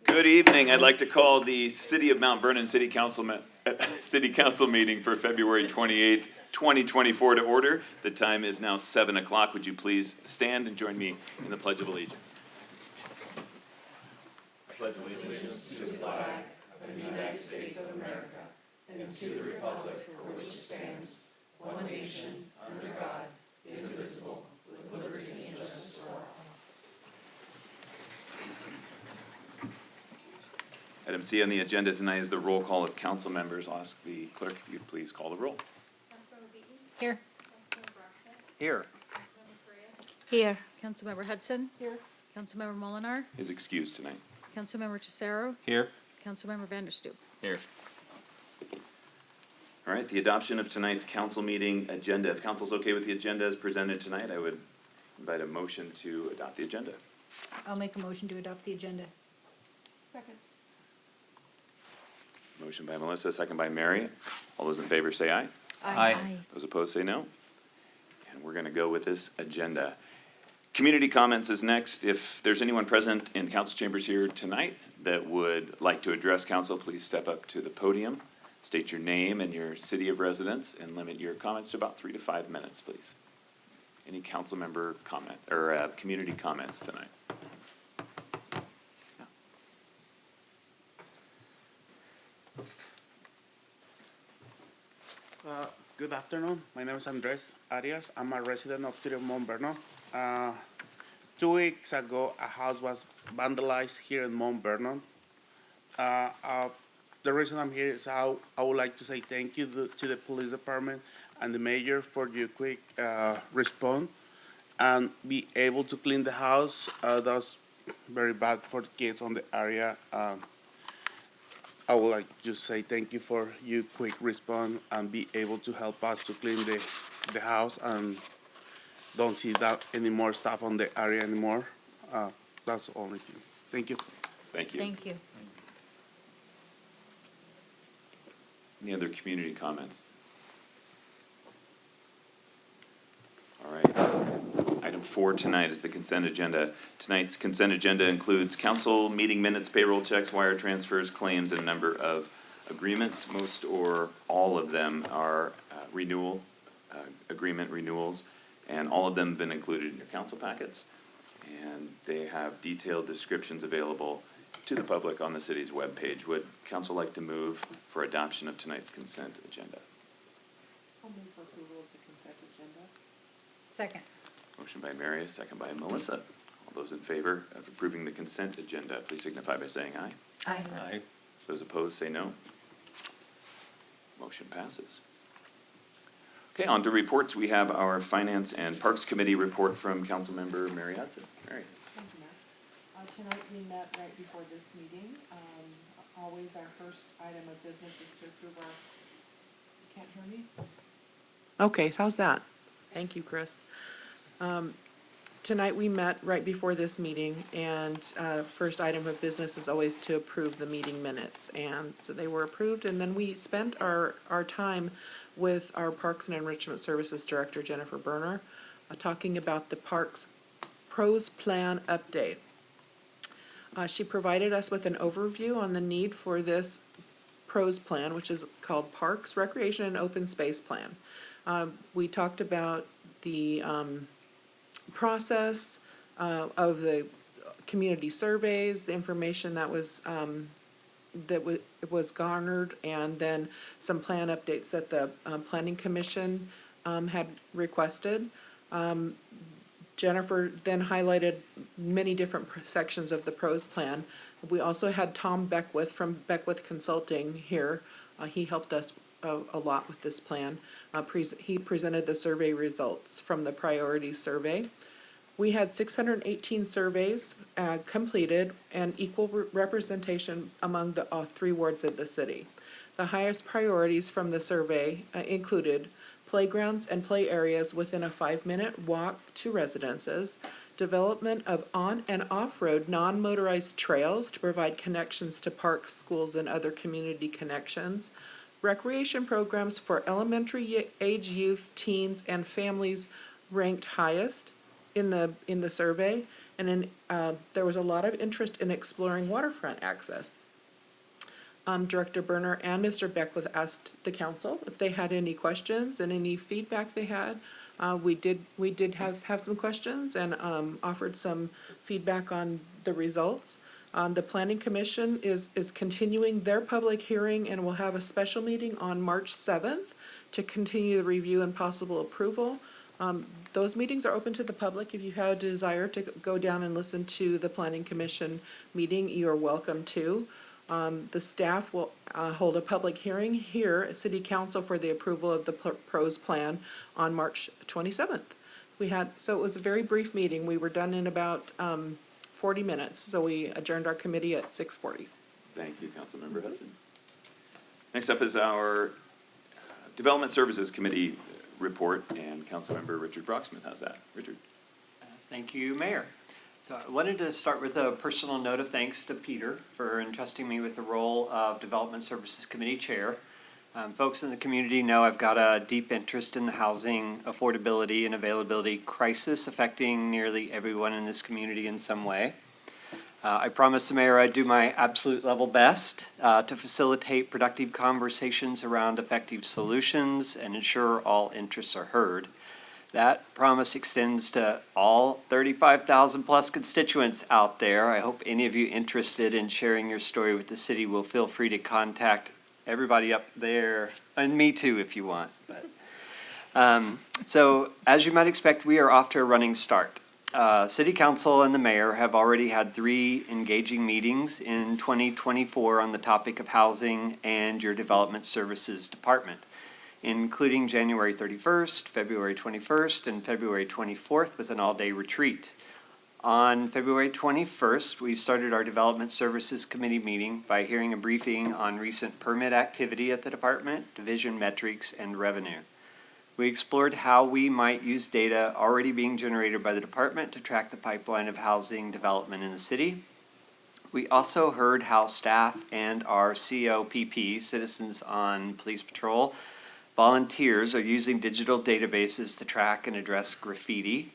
Good evening. I'd like to call the City of Mount Vernon City Council meeting for February 28th, 2024 to order. The time is now 7 o'clock. Would you please stand and join me in the Pledge of Allegiance? Pledge allegiance to the flag of the United States of America and to the republic for which it stands, one nation, under God, indivisible, with liberty and justice for all. Item C on the agenda tonight is the roll call of council members. I'll ask the clerk if you'd please call the roll. Councilmember Beaton? Here. Councilmember Brocksmith? Here. Councilmember Farias? Here. Councilmember Hudson? Here. Councilmember Molinar? Is excused tonight. Councilmember Cesaro? Here. Councilmember Vanderstoop? Here. All right, the adoption of tonight's council meeting agenda. If council's okay with the agenda as presented tonight, I would invite a motion to adopt the agenda. I'll make a motion to adopt the agenda. Second. Motion by Melissa, second by Mary. All those in favor say aye. Aye. Those opposed say no. And we're going to go with this agenda. Community comments is next. If there's anyone present in council chambers here tonight that would like to address council, please step up to the podium, state your name and your city of residence, and limit your comments to about 3 to 5 minutes, please. Any council member comment or community comments tonight? Good afternoon. My name is Andres Arias. I'm a resident of City of Mount Vernon. 2 weeks ago, a house was vandalized here in Mount Vernon. The reason I'm here is I would like to say thank you to the police department and the mayor for your quick response and be able to clean the house. That was very bad for the kids on the area. I would like to say thank you for your quick response and be able to help us to clean the house and don't see that any more stuff on the area anymore. That's the only thing. Thank you. Thank you. Thank you. Any other community comments? All right. Item 4 tonight is the consent agenda. Tonight's consent agenda includes council meeting minutes, payroll checks, wire transfers, claims, and a number of agreements. Most or all of them are agreement renewals, and all of them have been included in your council packets. And they have detailed descriptions available to the public on the city's webpage. Would council like to move for adoption of tonight's consent agenda? I'll move for approval of the consent agenda. Second. Motion by Mary, second by Melissa. All those in favor of approving the consent agenda, please signify by saying aye. Aye. Aye. Those opposed say no. Motion passes. Okay, on to reports. We have our Finance and Parks Committee report from Councilmember Mary Hudson. Mary. Thank you, Matt. Tonight we met right before this meeting. Always our first item of business is to approve our, you can't hear me? Okay, how's that? Thank you, Chris. Tonight we met right before this meeting, and first item of business is always to approve the meeting minutes. And so they were approved, and then we spent our time with our Parks and Enrichment Services Director, Jennifer Berner, talking about the Parks Pros Plan update. She provided us with an overview on the need for this Pros Plan, which is called Parks, Recreation, and Open Space Plan. We talked about the process of the community surveys, the information that was garnered, and then some plan updates that the Planning Commission had requested. Jennifer then highlighted many different sections of the pros plan. We also had Tom Beckwith from Beckwith Consulting here. He helped us a lot with this plan. He presented the survey results from the priority survey. We had 618 surveys completed and equal representation among the 3 wards of the city. The highest priorities from the survey included playgrounds and play areas within a 5-minute walk to residences, development of on- and off-road non-motorized trails to provide connections to parks, schools, and other community connections, recreation programs for elementary age youth, teens, and families ranked highest in the survey, And then there was a lot of interest in exploring waterfront access. Director Berner and Mr. Beckwith asked the council if they had any questions and any feedback they had. We did have some questions and offered some feedback on the results. The Planning Commission is continuing their public hearing and will have a special meeting on March 7th to continue the review and possible approval. Those meetings are open to the public. If you have a desire to go down and listen to the Planning Commission meeting, you are welcome to. The staff will hold a public hearing here at City Council for the approval of the proposed plan on March 27th. So it was a very brief meeting. We were done in about 40 minutes, so we adjourned our committee at 6:40. Thank you, Councilmember Hudson. Next up is our Development Services Committee report, and Councilmember Richard Brocksmith. How's that, Richard? Thank you, Mayor. So I wanted to start with a personal note of thanks to Peter for entrusting me with the role of Development Services Committee Chair. Folks in the community know I've got a deep interest in the housing affordability and availability crisis affecting nearly everyone in this community in some way. I promised the mayor I'd do my absolute level best to facilitate productive conversations around effective solutions and ensure all interests are heard. That promise extends to all 35,000 plus constituents out there. I hope any of you interested in sharing your story with the city will feel free to contact everybody up there, and me too if you want. So as you might expect, we are off to a running start. City Council and the mayor have already had 3 engaging meetings in 2024 on the topic of housing and your development services department, including January 31st, February 21st, and February 24th with an all-day retreat. On February 21st, we started our Development Services Committee meeting by hearing a briefing on recent permit activity at the department, division metrics, and revenue. We explored how we might use data already being generated by the department to track the pipeline of housing development in the city. We also heard how staff and our COPP, Citizens on Police Patrol, volunteers are using digital databases to track and address graffiti,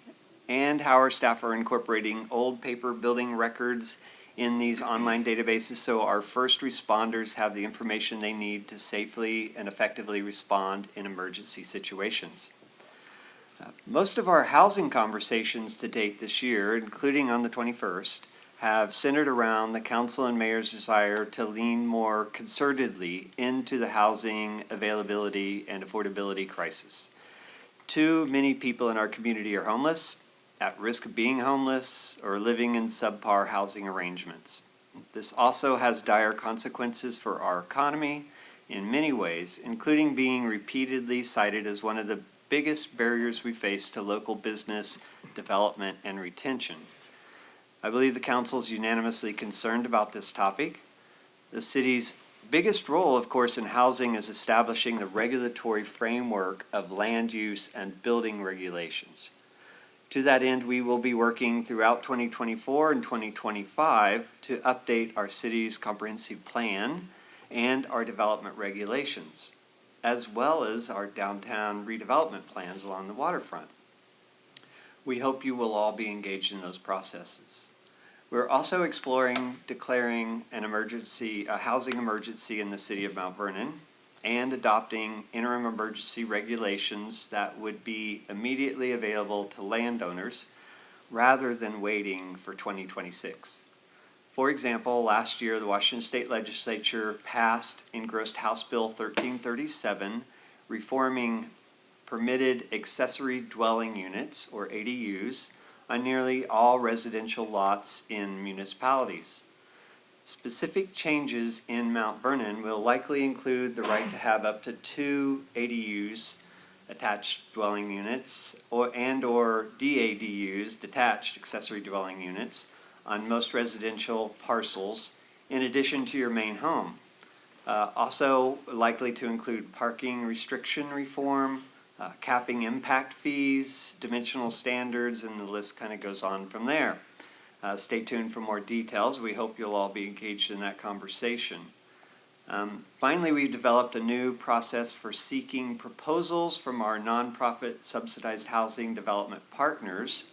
and how our staff are incorporating old paper building records in these online databases so our first responders have the information they need to safely and effectively respond in emergency situations. Most of our housing conversations to date this year, including on the 21st, have centered around the council and mayor's desire to lean more concertedly into the housing availability and affordability crisis. Too many people in our community are homeless, at risk of being homeless, or living in subpar housing arrangements. This also has dire consequences for our economy in many ways, including being repeatedly cited as one of the biggest barriers we face to local business development and retention. I believe the council is unanimously concerned about this topic. The city's biggest role, of course, in housing is establishing the regulatory framework of land use and building regulations. To that end, we will be working throughout 2024 and 2025 to update our city's comprehensive plan and our development regulations, as well as our downtown redevelopment plans along the waterfront. We hope you will all be engaged in those processes. We're also exploring declaring a housing emergency in the city of Mount Vernon and adopting interim emergency regulations that would be immediately available to landowners rather than waiting for 2026. For example, last year the Washington State Legislature passed engrossed House Bill 1337, reforming permitted accessory dwelling units, or ADUs, on nearly all residential lots in municipalities. Specific changes in Mount Vernon will likely include the right to have up to 2 ADUs, attached dwelling units, or DADUs, detached accessory dwelling units, on most residential parcels, in addition to your main home. Also likely to include parking restriction reform, capping impact fees, dimensional standards, and the list kind of goes on from there. Stay tuned for more details. We hope you'll all be engaged in that conversation. Finally, we've developed a new process for seeking proposals from our nonprofit subsidized housing development partners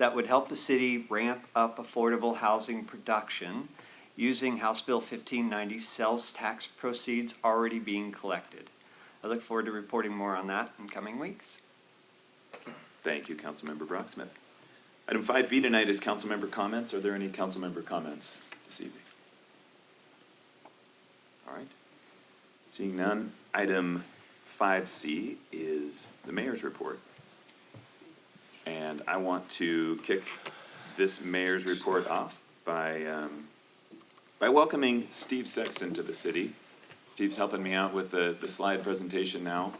that would help the city ramp up affordable housing production using House Bill 1590 sales tax proceeds already being collected. I look forward to reporting more on that in coming weeks. Thank you, Councilmember Brocksmith. Item 5B tonight is councilmember comments. Are there any councilmember comments this evening? All right. Seeing none, item 5C is the mayor's report. And I want to kick this mayor's report off by welcoming Steve Sexton to the city. Steve's helping me out with the slide presentation now.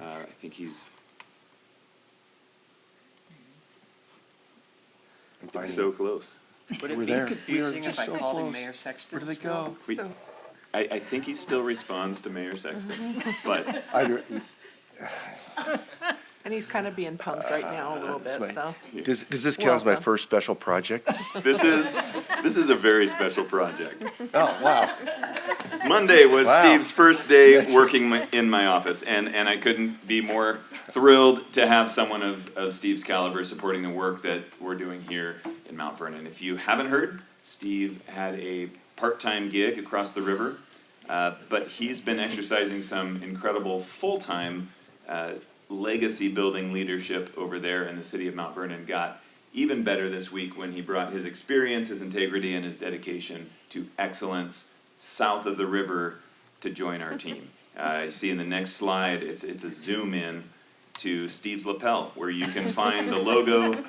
I think he's it's so close. Would it We're be there. confusing We are if I just so called him close. Mayor Sexton? Where do they go? We- I think he still responds to Mayor Sexton, but I do- And he's kind of being punked right now a little bit, That's so. Does this count as my Welcome. first special project? this is a very special project. Oh, wow. Monday was Wow. Steve's first day working in my office, and I couldn't be more thrilled to have someone of Steve's caliber supporting the work that we're doing here in Mount Vernon. If you haven't heard, Steve had a part-time gig across the river, but he's been exercising some incredible full-time legacy building leadership over there, and the city of Mount Vernon got even better this week when he brought his experience, his integrity, and his dedication to excellence south of the river to join our team. You see in the next slide, it's a zoom in to Steve's lapel, where you can find the logo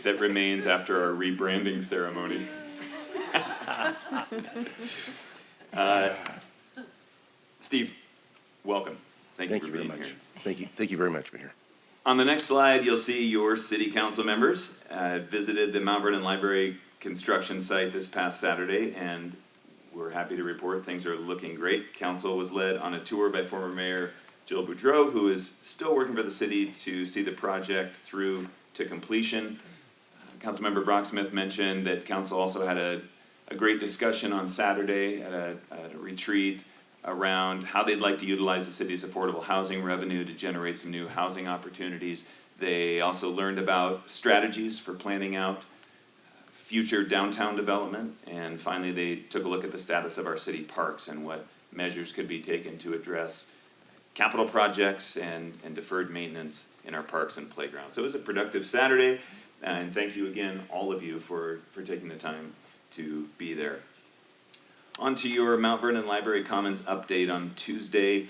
that remains after our rebranding ceremony. Steve, welcome. Thank you Thank for you very being much. here. Thank you very much, Mayor. On the next slide, you'll see your city council members visited the Mount Vernon Library construction site this past Saturday, and we're happy to report things are looking great. Council was led on a tour by former Mayor Jill Boudreau, who is still working for the city to see the project through to completion. Councilmember Brocksmith mentioned that council also had a great discussion on Saturday at a retreat around how they'd like to utilize the city's affordable housing revenue to generate some new housing opportunities. They also learned about strategies for planning out future downtown development, and finally they took a look at the status of our city parks and what measures could be taken to address capital projects and deferred maintenance in our parks and playgrounds. So it was a productive Saturday, and thank you again, all of you, for taking the time to be there. On to your Mount Vernon Library Commons update on Tuesday,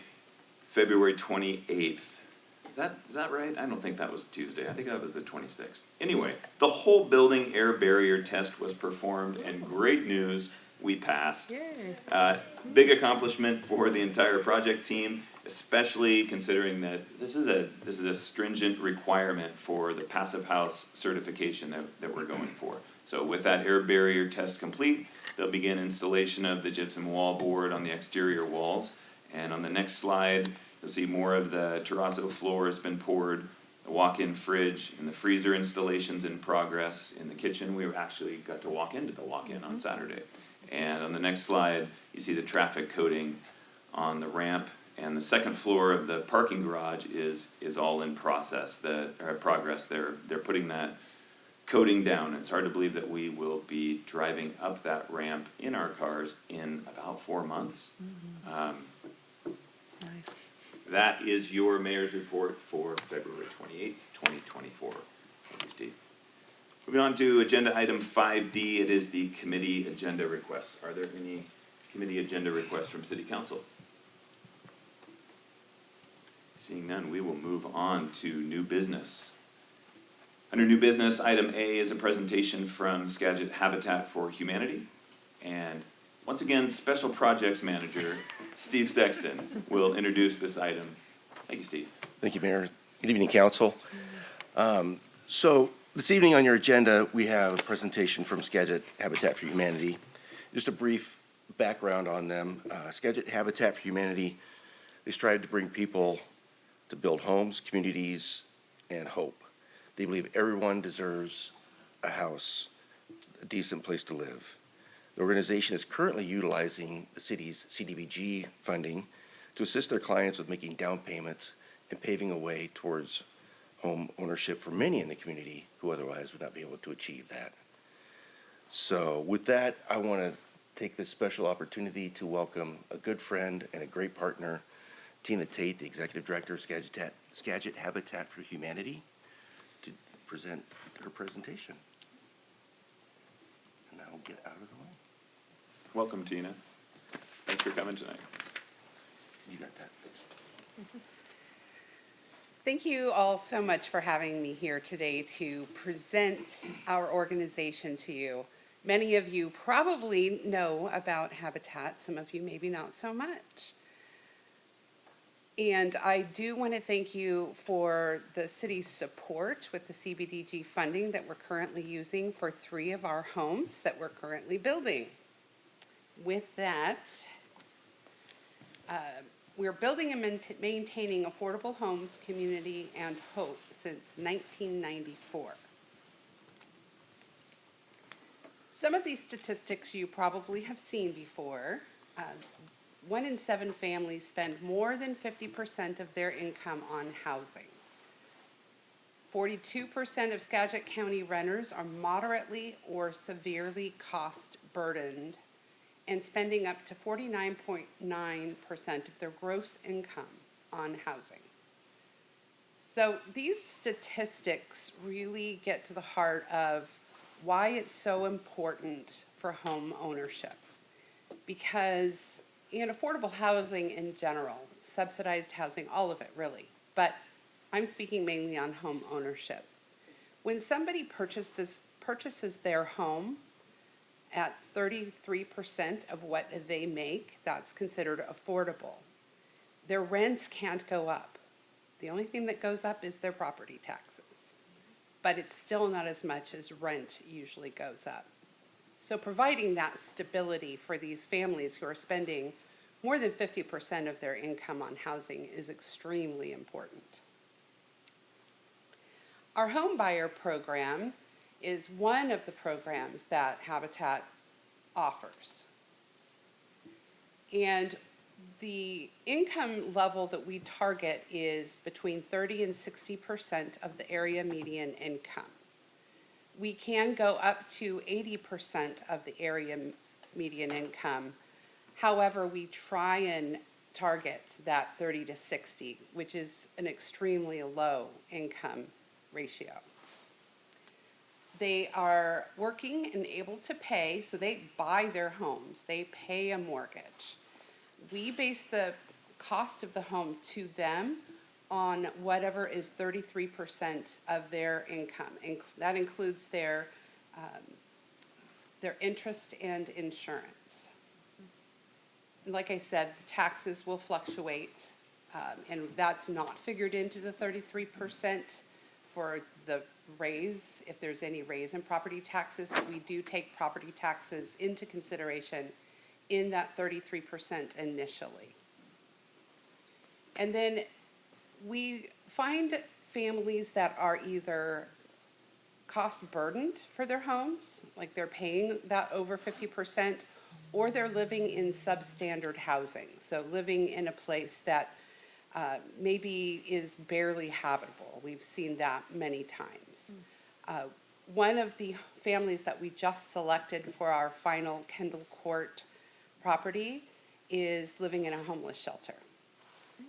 February 28th. Is that right? I don't think that was Tuesday. I think that was the 26th. Anyway, the whole building air barrier test was performed, and great news, we passed. Big accomplishment for the entire project team, especially considering that this is a stringent requirement for the Passive House certification that we're going for. So with that air barrier test complete, they'll begin installation of the gypsum wall board on the exterior walls. And on the next slide, you'll see more of the terrazzo floor has been poured, the walk-in fridge, and the freezer installations in progress in the kitchen. We actually got to walk into the walk-in on Saturday. And on the next slide, you see the traffic coating on the ramp, and the second floor of the parking garage is all in progress. They're putting that coating down. It's hard to believe that we will be driving up that ramp in our cars in about 4 months. Nice. That is your mayor's report for February 28th, 2024. Thank you, Steve. Moving on to agenda item 5D, it is the committee agenda requests. Are there any committee agenda requests from City Council? Seeing none, we will move on to new business. Under new business, item A is a presentation from Skagit Habitat for Humanity. And once again, Special Projects Manager Steve Sexton will introduce this item. Thank you, Steve. Thank you, Mayor. Good evening, council. So this evening on your agenda, we have a presentation from Skagit Habitat for Humanity. Just a brief background on them. Skagit Habitat for Humanity, they strive to bring people to build homes, communities, and hope. They believe everyone deserves a house, a decent place to live. The organization is currently utilizing the city's CDBG funding to assist their clients with making down payments and paving a way towards home ownership for many in the community who otherwise would not be able to achieve that. So with that, I want to take this special opportunity to welcome a good friend and a great partner, Tina Tate, the Executive Director of Skagit Habitat for Humanity, to present her presentation. And I'll get out of the way. Welcome, Tina. Thanks for coming tonight. You got that, please. Thank you all so much for having me here today to present our organization to you. Many of you probably know about Habitat, some of you maybe not so much. And I do want to thank you for the city's support with the CBDG funding that we're currently using for 3 of our homes that we're currently building. With that, we're building and maintaining affordable homes, community, and hope since 1994. Some of these statistics you probably have seen before. 1 in 7 families spend more than 50% of their income on housing. 42% of Skagit County renters are moderately or severely cost burdened and spending up to 49.9% of their gross income on housing. So these statistics really get to the heart of why it's so important for home ownership. Because in affordable housing in general, subsidized housing, all of it really, but I'm speaking mainly on home ownership. When somebody purchases their home at 33% of what they make, that's considered affordable. Their rents can't go up. The only thing that goes up is their property taxes. But it's still not as much as rent usually goes up. So providing that stability for these families who are spending more than 50% of their income on housing is extremely important. Our home buyer program is one of the programs that Habitat offers. And the income level that we target is between 30 and 60% of the area median income. We can go up to 80% of the area median income. However, we try and target that 30 to 60, which is an extremely low income ratio. They are working and able to pay, so they buy their homes, they pay a mortgage. We base the cost of the home to them on whatever is 33% of their income. That includes their interest and insurance. Like I said, the taxes will fluctuate, and that's not figured into the 33% for the raise, if there's any raise in property taxes, but we do take property taxes into consideration in that 33% initially. And then we find families that are either cost burdened for their homes, like they're paying that over 50%, or they're living in substandard housing, so living in a place that maybe is barely habitable. We've seen that many times. One of the families that we just selected for our final Kendall Court property is living in a homeless shelter.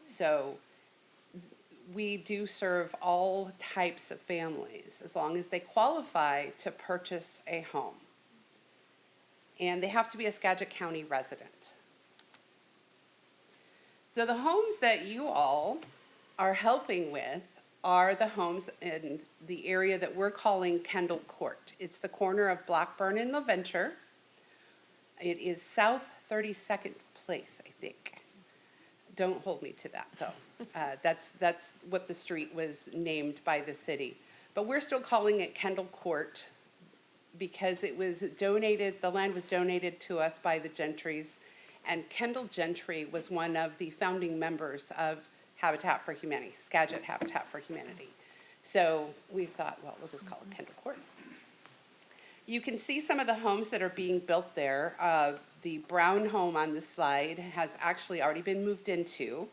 So we do serve all types of families as long as they qualify to purchase a home. And they have to be a Skagit County resident. So the homes that you all are helping with are the homes in the area that we're calling Kendall Court. It's the corner of Blackburn and LaVenture. It is South 32nd Place, I think. Don't hold me to that, though. That's what the street was named by the city. But we're still calling it Kendall Court because it was donated, the land was donated to us by the Gentrys, and Kendall Gentry was one of the founding members of Habitat for Humanity, Skagit Habitat for Humanity. So we thought, well, we'll just call it Kendall Court. You can see some of the homes that are being built there. The brown home on the slide has actually already been moved into.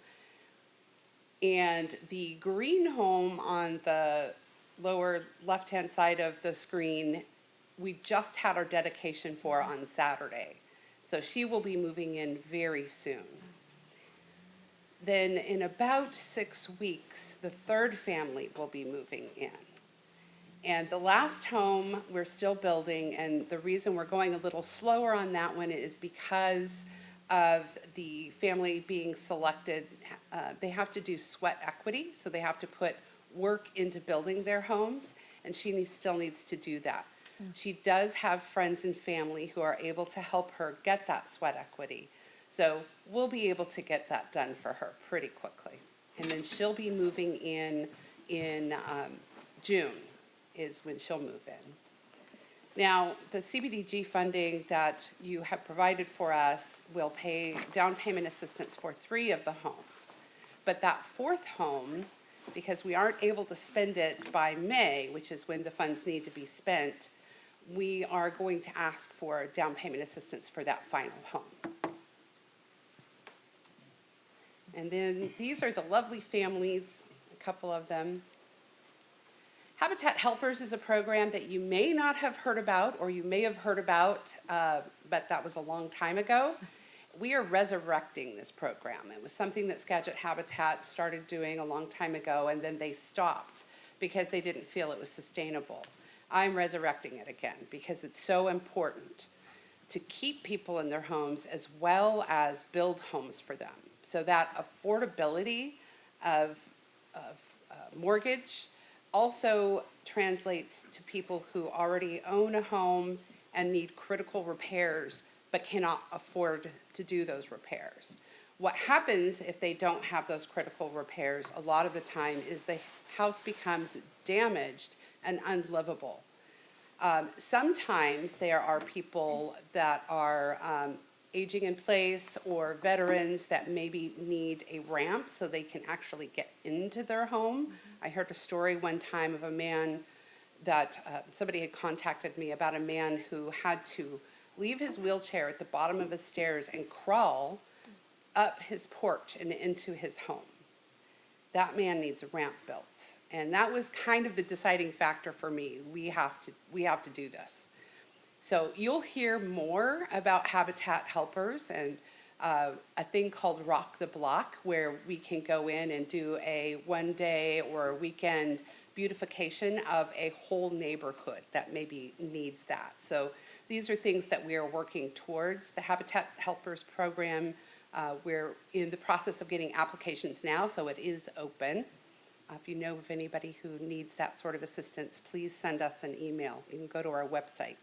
And the green home on the lower left-hand side of the screen, we just had our dedication for on Saturday. So she will be moving in very soon. Then in about 6 weeks, the third family will be moving in. And the last home, we're still building, and the reason we're going a little slower on that one is because of the family being selected. They have to do sweat equity, so they have to put work into building their homes, and she still needs to do that. She does have friends and family who are able to help her get that sweat equity. So we'll be able to get that done for her pretty quickly. And then she'll be moving in June is when she'll move in. Now, the CBDG funding that you have provided for us will pay down payment assistance for 3 of the homes. But that 4th home, because we aren't able to spend it by May, which is when the funds need to be spent, we are going to ask for down payment assistance for that final home. And then these are the lovely families, a couple of them. Habitat Helpers is a program that you may not have heard about, or you may have heard about, but that was a long time ago. We are resurrecting this program. It was something that Skagit Habitat started doing a long time ago, and then they stopped because they didn't feel it was sustainable. I'm resurrecting it again because it's so important to keep people in their homes as well as build homes for them. So that affordability of mortgage also translates to people who already own a home and need critical repairs but cannot afford to do those repairs. What happens if they don't have those critical repairs a lot of the time is the house becomes damaged and unlivable. Sometimes there are people that are aging in place or veterans that maybe need a ramp so they can actually get into their home. I heard a story one time of a man that somebody had contacted me about a man who had to leave his wheelchair at the bottom of the stairs and crawl up his porch and into his home. That man needs a ramp built. And that was kind of the deciding factor for me. We have to do this. So you'll hear more about Habitat Helpers and a thing called Rock the Block, where we can go in and do a one-day or a weekend beautification of a whole neighborhood that maybe needs that. So these are things that we are working towards. The Habitat Helpers program, we're in the process of getting applications now, so it is open. If you know of anybody who needs that sort of assistance, please send us an email. You can go to our website.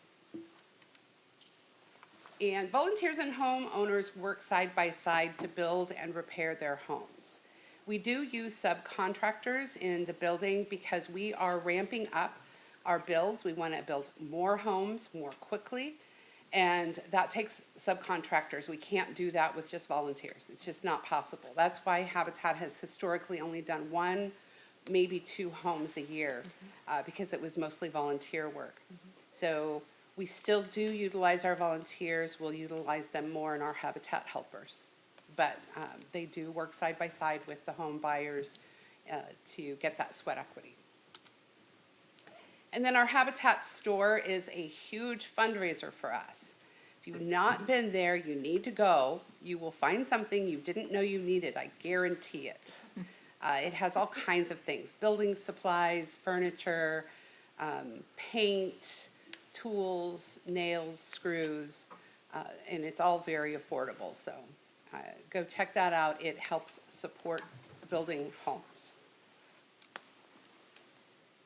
And volunteers and homeowners work side by side to build and repair their homes. We do use subcontractors in the building because we are ramping up our builds. We want to build more homes more quickly, and that takes subcontractors. We can't do that with just volunteers. It's just not possible. That's why Habitat has historically only done 1, maybe 2 homes a year, because it was mostly volunteer work. So we still do utilize our volunteers. We'll utilize them more in our Habitat Helpers. But they do work side by side with the home buyers to get that sweat equity. And then our Habitat store is a huge fundraiser for us. If you've not been there, you need to go. You will find something you didn't know you needed, I guarantee it. It has all kinds of things: building supplies, furniture, paint, tools, nails, screws, and it's all very affordable. So go check that out. It helps support building homes.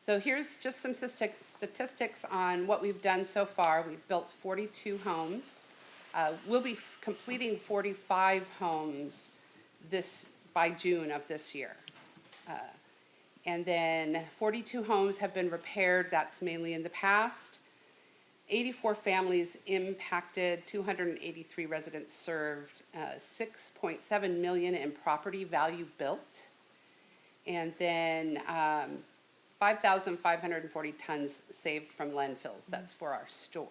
So here's just some statistics on what we've done so far. We've built 42 homes. We'll be completing 45 homes by June of this year. And then 42 homes have been repaired. That's mainly in the past. 84 families impacted, 283 residents served, 6.7 million in property value built, and then 5,540 tons saved from landfills. That's for our store.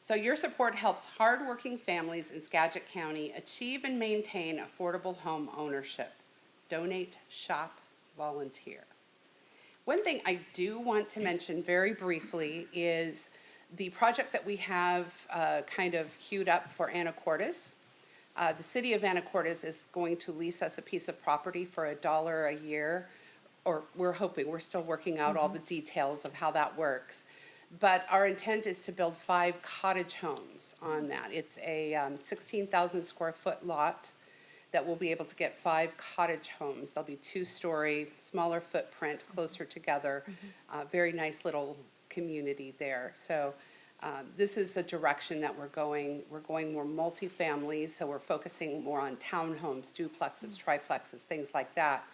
So your support helps hardworking families in Skagit County achieve and maintain affordable home ownership. Donate, shop, volunteer. One thing I do want to mention very briefly is the project that we have kind of queued up for Anacortes. The city of Anacortes is going to lease us a piece of property for $1 a year, or we're hoping, we're still working out all the details of how that works. But our intent is to build 5 cottage homes on that. It's a 16,000 square foot lot that we'll be able to get 5 cottage homes. They'll be 2-story, smaller footprint, closer together. Very nice little community there. So this is the direction that we're going. We're going more multifamily, so we're focusing more on townhomes, duplexes, triplexes, things like that.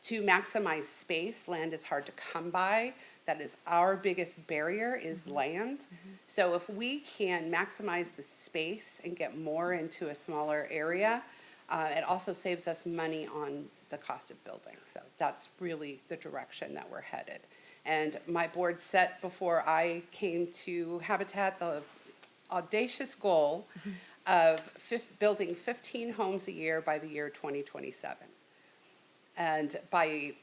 To maximize space, land is hard to come by. That is our biggest barrier, is land. So if we can maximize the space and get more into a smaller area, it also saves us money on the cost of building. So that's really the direction that we're headed. And my board set before I came to Habitat the audacious goal of building 15 homes a year by the year 2027. And by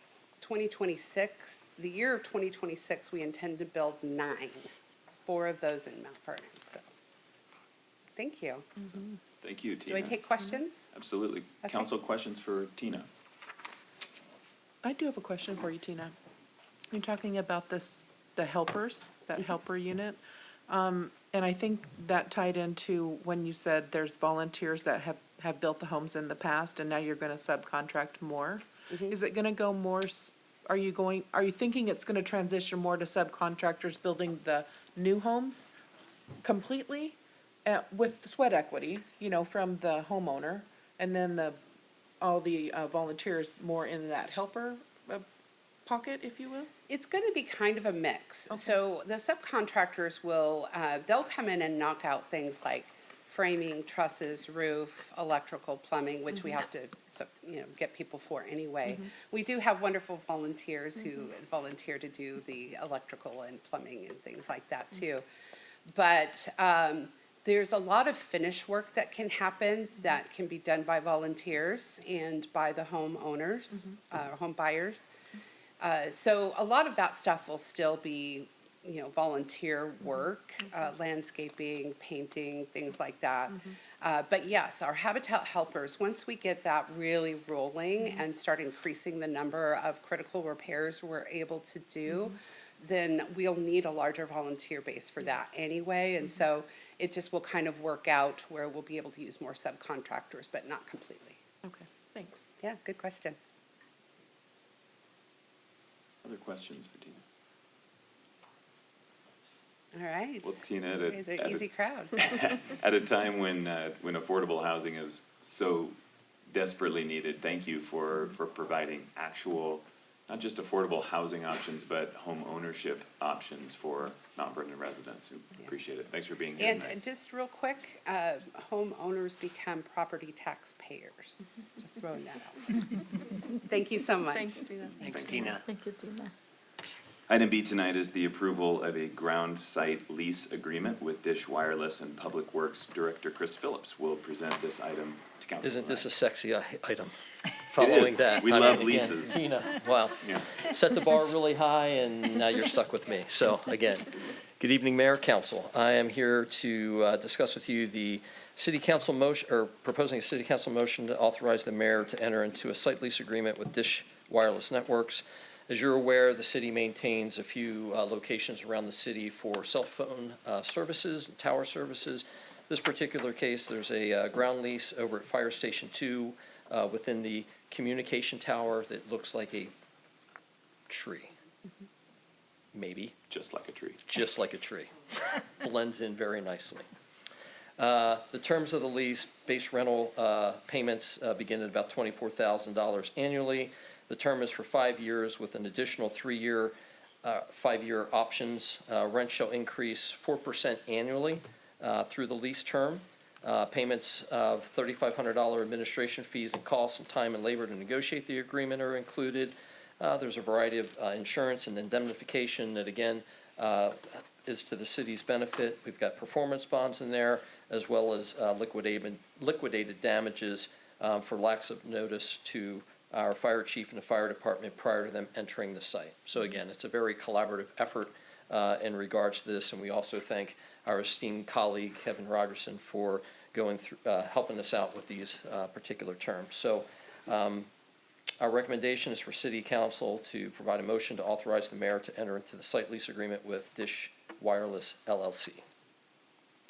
2026, the year of 2026, we intend to build 9, 4 of those in Mount Vernon. So, thank you. Thank you, Tina. Do I take questions? Absolutely. Okay. Council questions for Tina? I do have a question for you, Tina. You're talking about this, the helpers, that helper unit. And I think that tied into when you said there's volunteers that have built the homes in the past and now you're gonna subcontract more. Is it gonna go more, are you thinking it's gonna transition more to subcontractors building the new homes completely? With the sweat equity, from the homeowner, and then all the volunteers more in that helper pocket, if you will? It's going to be kind of a mix. Okay. So the subcontractors will, they'll come in and knock out things like framing, trusses, roof, electrical, plumbing, which we have to, get people for anyway. We do have wonderful volunteers who volunteer to do the electrical and plumbing and things like that too. But there's a lot of finish work that can happen that can be done by volunteers and by the homeowners, home buyers. So a lot of that stuff will still be, volunteer work, landscaping, painting, things like that. But yes, our Habitat helpers, once we get that really rolling and start increasing the number of critical repairs we're able to do, then we'll need a larger volunteer base for that anyway. And so it just will kind of work out where we'll be able to use more subcontractors, but not completely. Okay, thanks. Yeah, good question. Other questions for Tina? All right. Well, Tina, You guys are an easy crowd. at a time when affordable housing is so desperately needed, thank you for providing actual, not just affordable housing options, but home ownership options for Mount Vernon residents who appreciate it. Thanks for being here And tonight. just real quick, homeowners become property tax payers. Just throwing that out. Thank you so much. Thanks, Tina. Thanks, Tina. Thank you, Tina. Item B tonight is the approval of a ground site lease agreement with Dish Wireless, and Public Works Director Chris Phillips will present this item to council. Isn't this a tonight. sexy item? Following is. that. We I love mean, again, leases. Tina, wow. Yeah. Set the bar really high and now you're stuck with me. So again, good evening, Mayor, Council. I am here to discuss with you the city council motion, or proposing a city council motion to authorize the mayor to enter into a site lease agreement with Dish Wireless Networks. As you're aware, the city maintains a few locations around the city for cell phone services, and tower services. This particular case, there's a ground lease over at Fire Station 2 within the communication tower that looks like a tree. Maybe, Just like a tree. just like a tree. Blends in very nicely. The terms of the lease, base rental payments begin at about $24,000 annually. The term is for 5 years with an additional 3-year, 5-year options. Rent shall increase 4% annually through the lease term. Payments of $3,500 administration fees and costs and time and labor to negotiate the agreement are included. There's a variety of insurance and indemnification that, again, is to the city's benefit. We've got performance bonds in there, as well as liquidated damages for lack of notice to our fire chief and the fire department prior to them entering the site. So again, it's a very collaborative effort in regards to this, and we also thank our esteemed colleague Kevin Rogerson for going through, helping us out with these particular terms. So our recommendation is for City Council to provide a motion to authorize the mayor to enter into the site lease agreement with Dish Wireless LLC.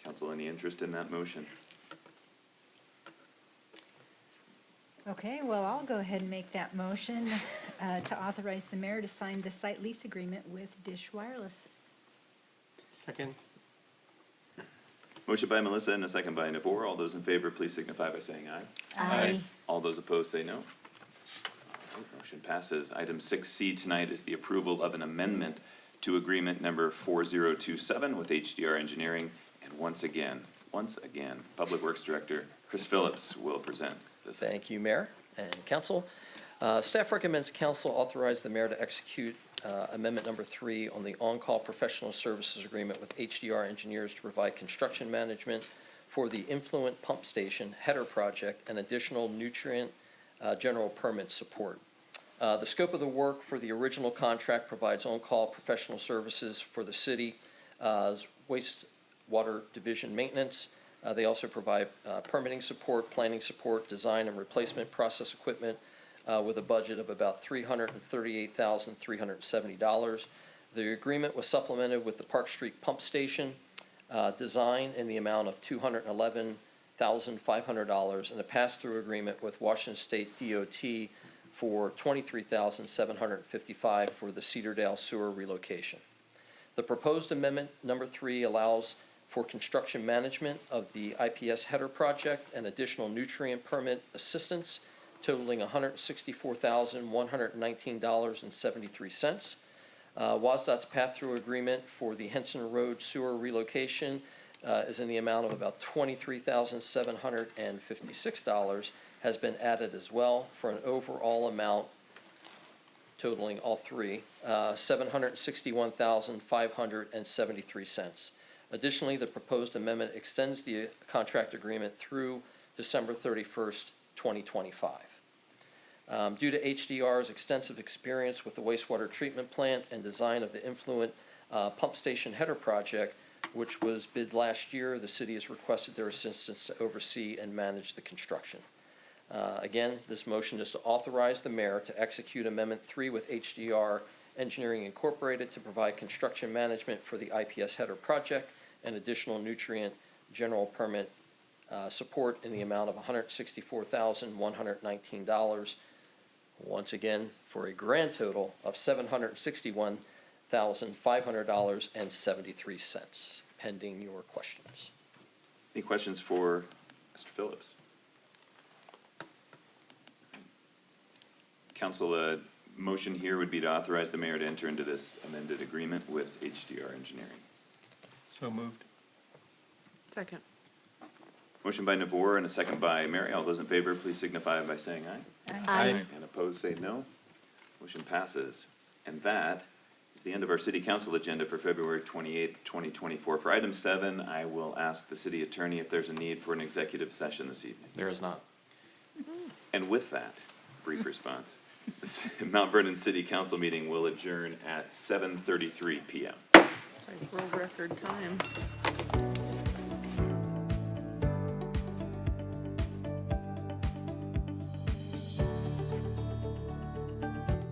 Council, any interest in that motion? Okay, well, I'll go ahead and make that motion to authorize the mayor to sign the site lease agreement with Dish Wireless. Second. Motion by Melissa and a second by Navor. All those in favor, please signify by saying aye. Aye. All those opposed say no. All right, motion passes. Item 6C tonight is the approval of an amendment to agreement number 4027 with HDR Engineering. And once again, Public Works Director Chris Phillips will present this. Thank you, Mayor and Council. Staff recommends Council authorize the mayor to execute Amendment Number 3 on the on-call professional services agreement with HDR Engineers to provide construction management for the influent pump station header project and additional nutrient general permit support. The scope of the work for the original contract provides on-call professional services for the city, wastewater division maintenance. They also provide permitting support, planning support, design and replacement process equipment with a budget of about $338,370. The agreement was supplemented with the Park Street Pump Station design in the amount of $211,500 and a pass-through agreement with Washington State DOT for $23,755 for the Cedardale sewer relocation. The proposed amendment number 3 allows for construction management of the IPS header project and additional nutrient permit assistance totaling $164,119.73. WSDOT's pass-through agreement for the Henson Road sewer relocation is in the amount of about $23,756 has been added as well for an overall amount totaling all three, $761,573. Additionally, the proposed amendment extends the contract agreement through December 31st, 2025. Due to HDR's extensive experience with the wastewater treatment plant and design of the influent pump station header project, which was bid last year, the city has requested their assistance to oversee and manage the construction. Again, this motion is to authorize the mayor to execute Amendment 3 with HDR Engineering Incorporated to provide construction management for the IPS header project and additional nutrient general permit support in the amount of $164,119. Once again, for a grand total of $761,500.73, pending your questions. Any questions for Mr. Phillips? Council, a motion here would be to authorize the mayor to enter into this amended agreement with HDR Engineering. So moved. Second. Motion by Navor and a second by Mary. All those in favor, please signify by saying aye. Aye. And opposed, say no. Motion passes. And that is the end of our city council agenda for February 28th, 2024. For item 7, I will ask the city attorney if there's a need for an executive session this evening. There is not. And with that brief response, the Mount Vernon City Council meeting will adjourn at 7:33 p.m. World record time.